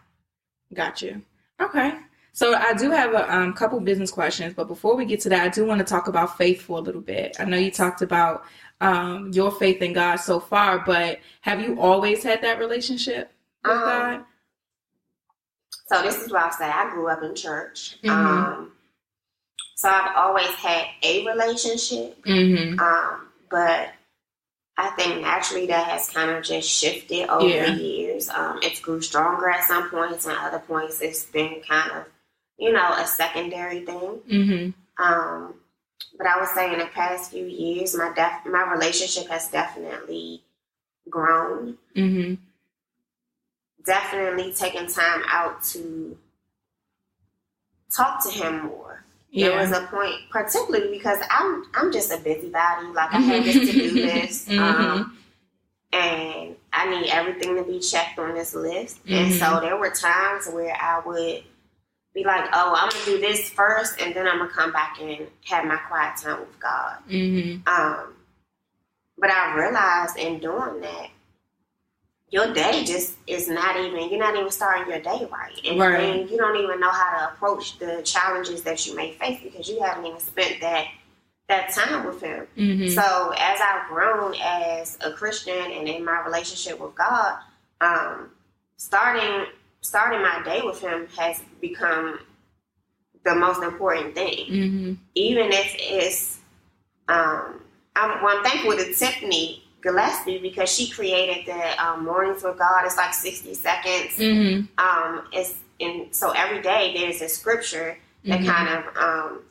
Got you. Okay. So I do have a couple business questions, but before we get to that, I do want to talk about faith for a little bit. I know you talked about your faith in God so far, but have you always had that relationship with God? So this is what I'll say. I grew up in church. So I've always had a relationship. But I think naturally that has kind of just shifted over the years. It's grew stronger at some points, and other points it's been kind of, a secondary thing. But I would say in the past few years, my relationship has definitely grown. Definitely taking time out to talk to him more. There was a point, particularly because I'm just a busybody. Like I had this to-do list, and I need everything to be checked on this list. And so there were times where I would be like, "Oh, I'm gonna do this first, and then I'm gonna come back and have my quiet time with God." But I realized in doing that, your day just is you're not even starting your day right. And then you don't even know how to approach the challenges that you may face because you haven't even spent that that time with him. Mm-hmm. So as I've grown as a Christian and in my relationship with God, starting my day with him has become the most important thing. Mm-hmm. Even if it's, I'm thankful to Tiffany Gillespie because she created the Mornings with God. It's like 60 seconds. Mm-hmm. So every day there's a scripture that mm-hmm. kind of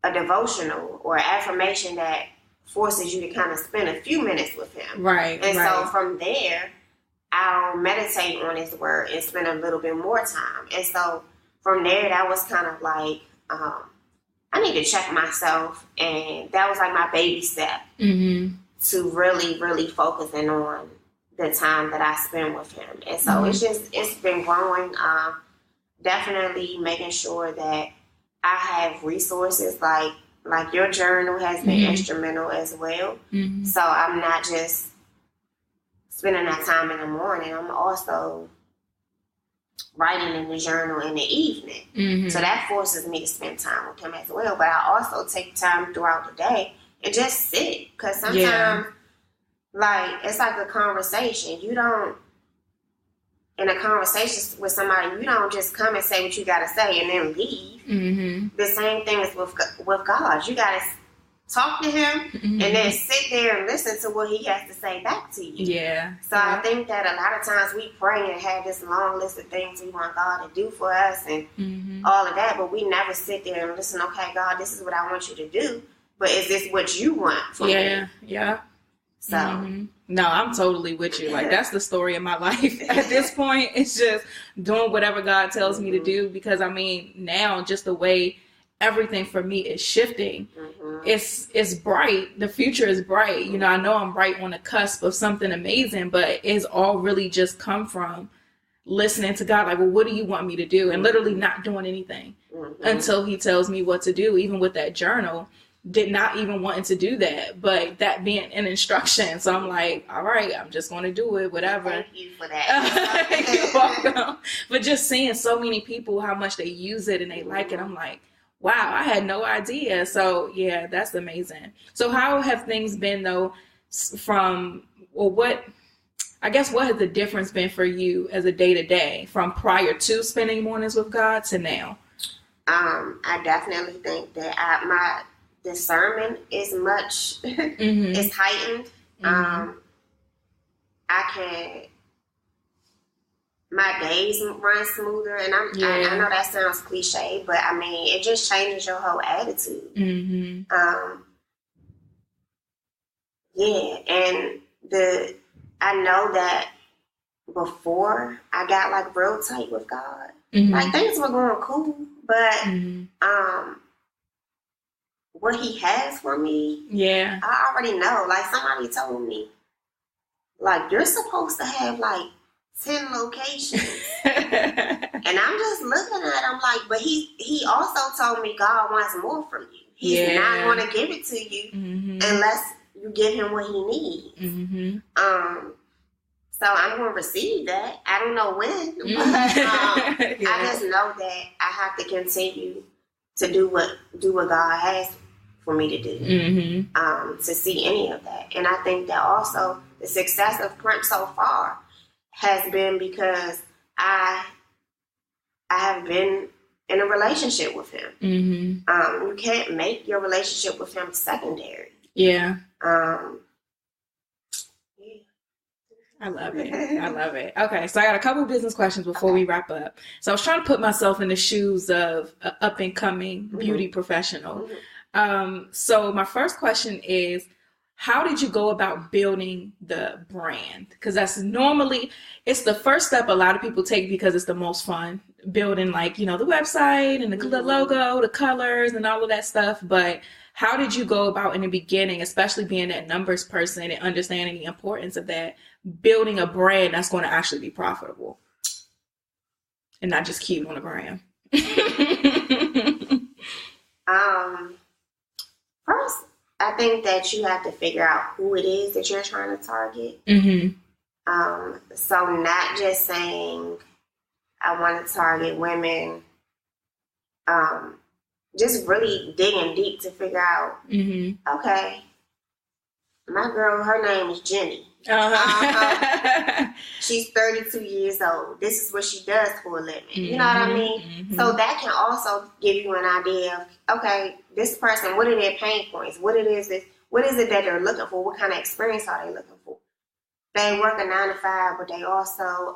a devotional or affirmation that forces you to kind of spend a few minutes with him. Right. And right. so from there, I'll meditate on his word and spend a little bit more time. And so from there, that was kind of like, I need to check myself. And that was like my baby step mm-hmm. to really, really focusing on the time that I spend with him. And so mm-hmm. it's been growing. Definitely making sure that I have resources like your journal has been mm-hmm. instrumental as well. Mm-hmm. So I'm not just spending that time in the morning. I'm also writing in the journal in the evening. Mm-hmm. So that forces me to spend time with him as well. But I also take time throughout the day and just sit. Because sometimes, like, it's like a conversation. You don't, in a conversation with somebody, you don't just come and say what you got to say and then leave. Mm-hmm. The same thing is with God. You got to talk to him mm-hmm. and then sit there and listen to what he has to say back to you. Yeah. So I think that a lot of times we pray and have this long list of things we want God to do for us and mm-hmm. all of that, but we never sit there and listen, okay, God, this is what I want you to do, but is this what you want from me? Yeah. So. Mm-hmm. No, I'm totally with you. Like, that's the story of my life. At this point, it's just doing whatever God tells me to do because, I mean, now just the way everything for me is shifting, it's bright. The future is bright. You know, I know I'm right on the cusp of something amazing, but it's all really just come from listening to God. Like, well, what do you want me to do? And literally not doing anything until he tells me what to do. Even with that journal, did not even wanting to do that, but that being an instruction. So I'm like, all right, I'm just going to do it, whatever. Thank you for that. You're welcome. But just seeing so many people, how much they use it and they like it, I'm like, wow, I had no idea. So yeah, that's amazing. So how have things been though from, well, what has the difference been for you as a day-to-day from prior to spending mornings with God to now? I definitely think that my discernment is much, is heightened. My days run smoother, and I know that sounds cliche, but I mean, it just changes your whole attitude. And I know that before I got like real tight with God, like things were going cool, but what he has for me, I already know. Like somebody told me, like you're supposed to have like 10 locations. And I'm just looking at him like, but he also told me God wants more from you. He's not going to give it to you unless you give him what he needs. So I'm going to receive that. I don't know when, but I just know that I have to continue to do what God has for me to do, to see any of that. And I think that also the success of Prince so far has been because I have been in a relationship with him. You can't make your relationship with him secondary. I love it. Okay, so I got a couple of business questions before we wrap up. So I was trying to put myself in the shoes of an up-and-coming beauty professional. So my first question is, how did you go about building the brand? Because that's normally, it's the first step a lot of people take because it's the most fun, building like, you know, the website and the logo, the colors and all of that stuff. But how did you go about in the beginning, especially being that numbers person and understanding the importance of that, building a brand that's going to actually be profitable and not just cute on the gram? First, I think that you have to figure out who it is that you're trying to target. So not just saying, I want to target women just really digging deep to figure out, okay, my girl, her name is Jenny. She's 32 years old. This is what she does for a living. You know what I mean? So that can also give you an idea of, okay, this person, what are their pain points? What it is that they're looking for? What kind of experience are they looking for? They work a 9 to 5, but they also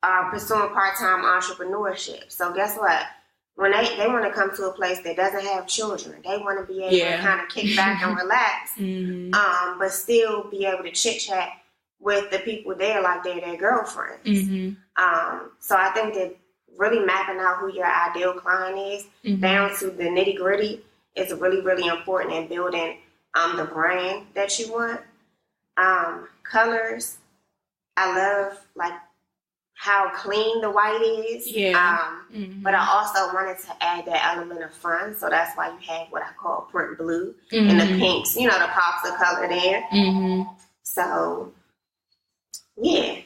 are pursuing part-time entrepreneurship. So guess what? When they want to come to a place that doesn't have children, they want to be able to kind of kick back and relax, but still be able to chit-chat with the people there like they're their girlfriends. So I think that really mapping out who your ideal client is down to the nitty-gritty is really, really important in building the brand that you want. Colors, I love like how clean the white is. But I also wanted to add that element of fun. So that's why you have what I call print blue and the pinks, the pops of color there. So, yeah,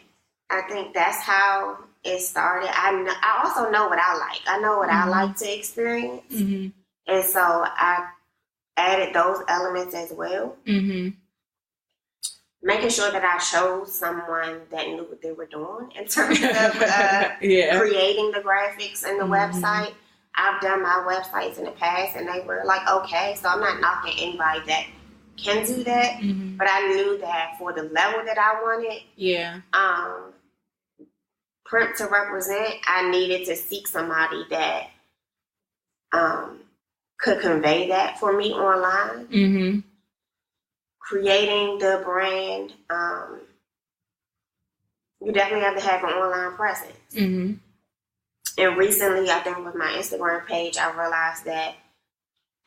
I think that's how it started. I also know what I like. I know what I like to experience. And so I added those elements as well. Making sure that I chose someone that knew what they were doing in terms of creating the graphics and the website. I've done my websites in the past, and they were like, okay, so I'm not knocking anybody that can do that, but I knew that for the level that I wanted, print to represent, I needed to seek somebody that could convey that for me online. Creating the brand, you definitely have to have an online presence. And recently, I think with my Instagram page, I realized that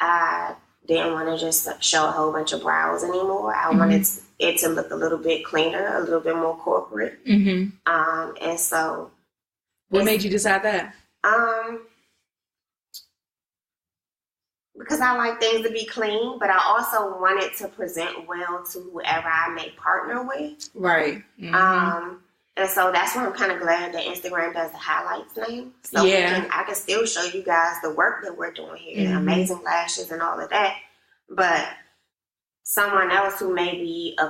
I didn't want to just show a whole bunch of brows anymore. I wanted it to look a little bit cleaner, a little bit more corporate. And so... What made you decide that? Because I like things to be clean, but I also wanted to present well to whoever I may partner with. Right. And so that's why I'm kind of glad that Instagram does the highlights now. So I can still show you guys the work that we're doing here, the amazing lashes and all of that. But someone else who may be a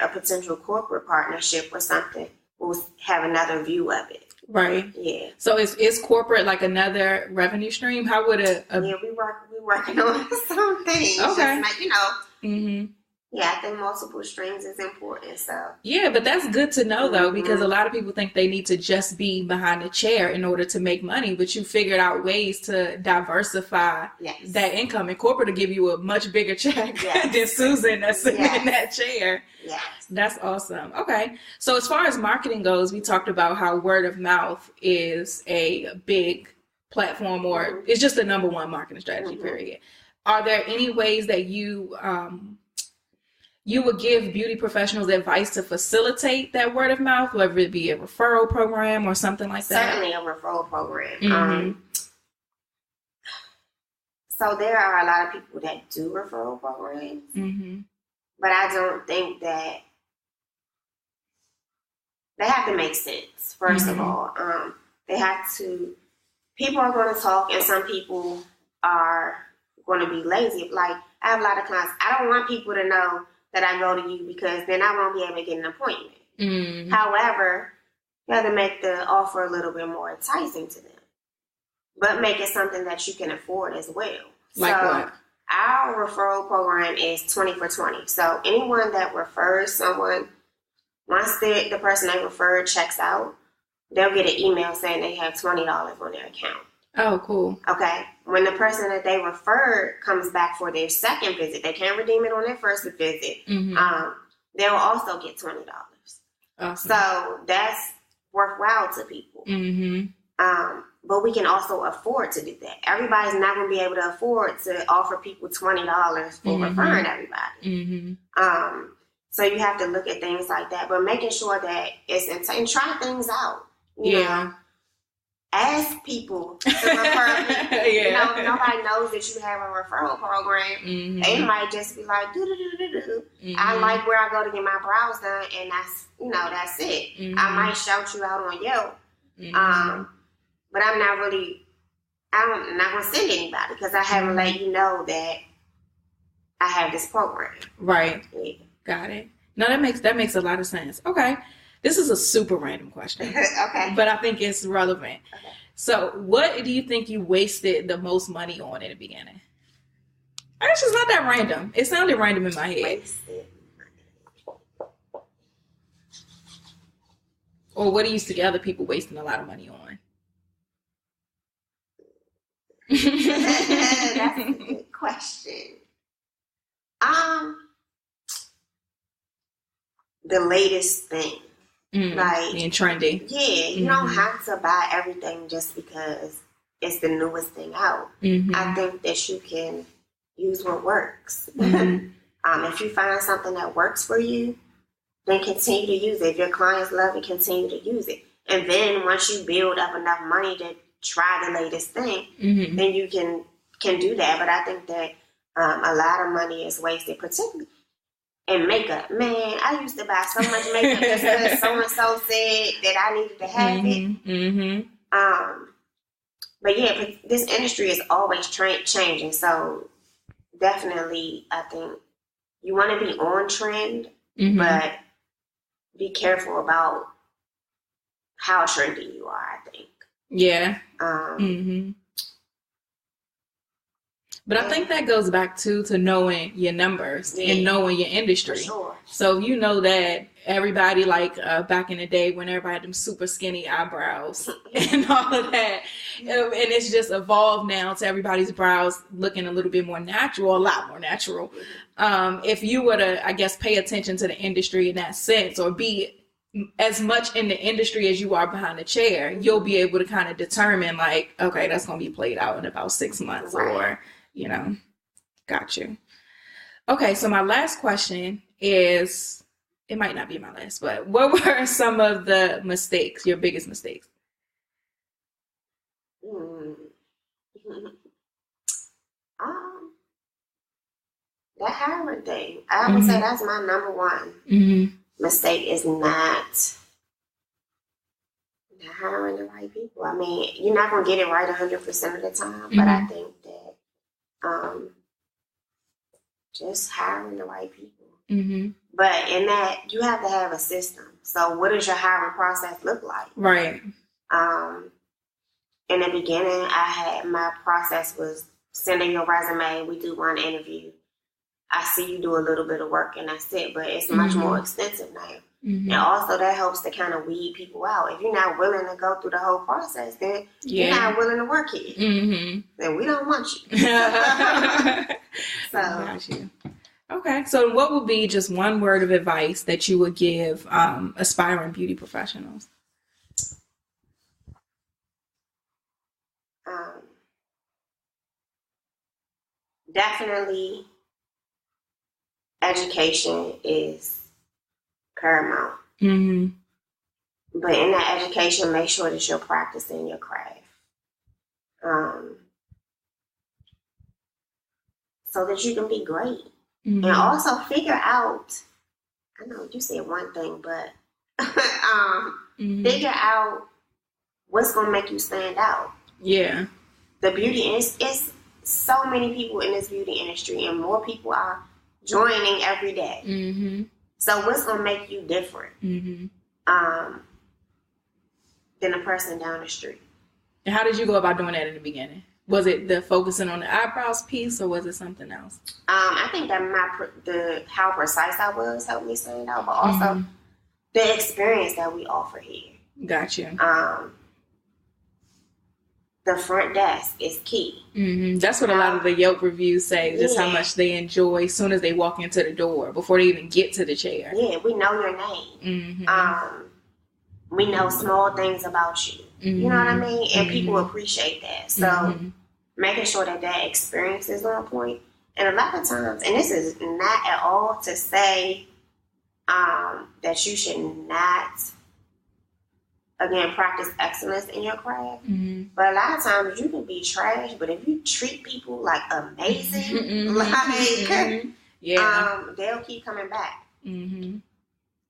potential corporate partnership or something will have another view of it. Right. Yeah. So is corporate like another revenue stream? How would Yeah, we're working on some things. Okay. Just Yeah, I think multiple streams is important. So yeah, but that's good to know though, because a lot of people think they need to just be behind a chair in order to make money, but you figured out ways to diversify that income. And corporate will give you a much bigger check than Susan that's sitting in that chair. Yes. That's awesome. Okay. So as far as marketing goes, we talked about how word of mouth is a big platform, or it's just the number one marketing strategy, period. Are there any ways that you would give beauty professionals advice to facilitate that word of mouth, whether it be a referral program or something like that? Certainly a referral program. So there are a lot of people that do referral programs, but I don't think that they have to make sense, first of all. People are going to talk, and some people are going to be lazy. Like, I have a lot of clients, I don't want people to know that I go to you because then I won't be able to get an appointment. However, you have to make the offer a little bit more enticing to them, but make it something that you can afford as well. Like what? Our referral program is 20 for 20. So anyone that refers someone, once the person they referred checks out, they'll get an email saying they have $20 on their account. Oh, cool. Okay. When the person that they referred comes back for their second visit, they can't redeem it on their first visit. They'll also get $20. Awesome. So that's worthwhile to people. But we can also afford to do that. Everybody's not going to be able to afford to offer people $20 for referring everybody. So you have to look at things like that, but making sure that it's and try things out. You know, ask people to refer people. You know, nobody knows that you have a referral program. They might just be like, I like where I go to get my brows done, and that's it. I might shout you out on Yelp, but I'm not really I'm not going to send anybody because I haven't let you know that I have this program. Right. Yeah. Got it. No, that makes a lot of sense. Okay. This is a super random question. Okay. But I think it's relevant. Okay. So what do you think you wasted the most money on in the beginning? Actually, it's not that random. It sounded random in my head. Wasted. Or what do you see other people wasting a lot of money on? That's a good question. The latest thing. Like being trendy. Yeah, you don't have to buy everything just because it's the newest thing out. I think that you can use what works. If you find something that works for you, then continue to use it. If your clients love it, continue to use it. And then once you build up enough money to try the latest thing, then you can do that. But I think that a lot of money is wasted, particularly in makeup. Man, I used to buy so much makeup just because so-and-so said that I needed to have it. But yeah, this industry is always changing. So definitely, I think you want to be on trend, but be careful about how trendy you are, I think. Yeah. But I think that goes back to knowing your numbers and knowing your industry. For sure. So you know that everybody, like back in the day when everybody had them super skinny eyebrows and all of that, and it's just evolved now to everybody's brows looking a little bit more natural, a lot more natural. If you were to, I guess, pay attention to the industry in that sense, or be as much in the industry as you are behind the chair, you'll be able to kind of determine, like, okay, that's going to be played out in about 6 months, or, you know, got you. Okay, so my last question is, it might not be my last, but what were some of the mistakes, your biggest mistakes? That hiring thing. I would say that's my number one mistake, is not hiring the right people. I mean, you're not going to get it right 100% of the time, but I think that just hiring the right people. But in that, you have to have a system. So what does your hiring process look like? Right. In the beginning, my process was sending your resume. We do one interview. I see you do a little bit of work and that's it, but it's much more extensive now. And also that helps to kind of weed people out. If you're not willing to go through the whole process, then you're not willing to work here. Then we don't want you. So, got you. Okay, so what would be just one word of advice that you would give aspiring beauty professionals? Definitely, education is paramount. But in that education, make sure that you're practicing your craft. So that you can be great. And also figure out, I know you said one thing, but figure out what's going to make you stand out. Yeah. The beauty is so many people in this beauty industry, and more people are joining every day. So what's going to make you different than a person down the street? And how did you go about doing that in the beginning? Was it the focusing on the eyebrows piece, or was it something else? I think that how precise I was helped me stand out, but also the experience that we offer here. Got you. The front desk is key. That's what a lot of the Yelp reviews say, just how much they enjoy as soon as they walk into the door, before they even get to the chair. Yeah, we know your name. We know small things about you. You know what I mean? And people appreciate that. So making sure that experience is on point. And a lot of times, and this is not at all to say that you should not, again, practice excellence in your craft. But a lot of times you can be trash, but if you treat people like amazing, they'll keep coming back.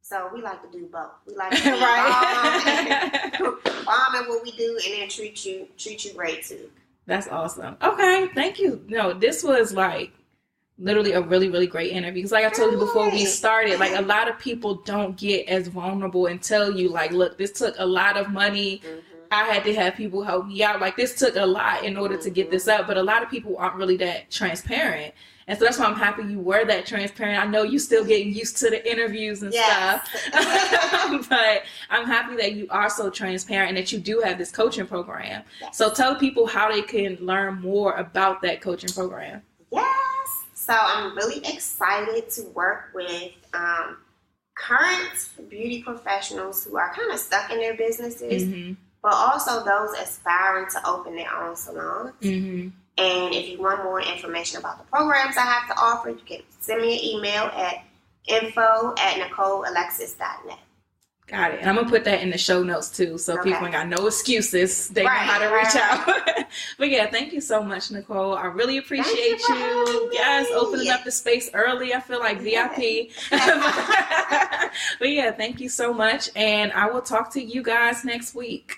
So we like to do both. We like to be bomb at what we do, and then treat you great too. That's awesome. Okay, thank you. No, this was like literally a really, really great interview. Because like I told you before we started, like a lot of people don't get as vulnerable and tell you like, look, this took a lot of money. I had to have people help me out. Like this took a lot in order to get this up. But a lot of people aren't really that transparent. And so that's why I'm happy you were that transparent. I know you still getting used to the interviews and stuff. But I'm happy that you are so transparent and that you do have this coaching program. So tell people how they can learn more about that coaching program. Yes. So I'm really excited to work with current beauty professionals who are kind of stuck in their businesses, but also those aspiring to open their own salons. And if you want more information about the programs I have to offer, you can send me an email at info@NicoleAlexis.net. Got it. And I'm going to put that in the show notes too. So people ain't got no excuses. They know how to reach out. But yeah, thank you so much, Nicole. I really appreciate you. Yes, opening up the space early. I feel like VIP. But yeah, thank you so much. And I will talk to you guys next week.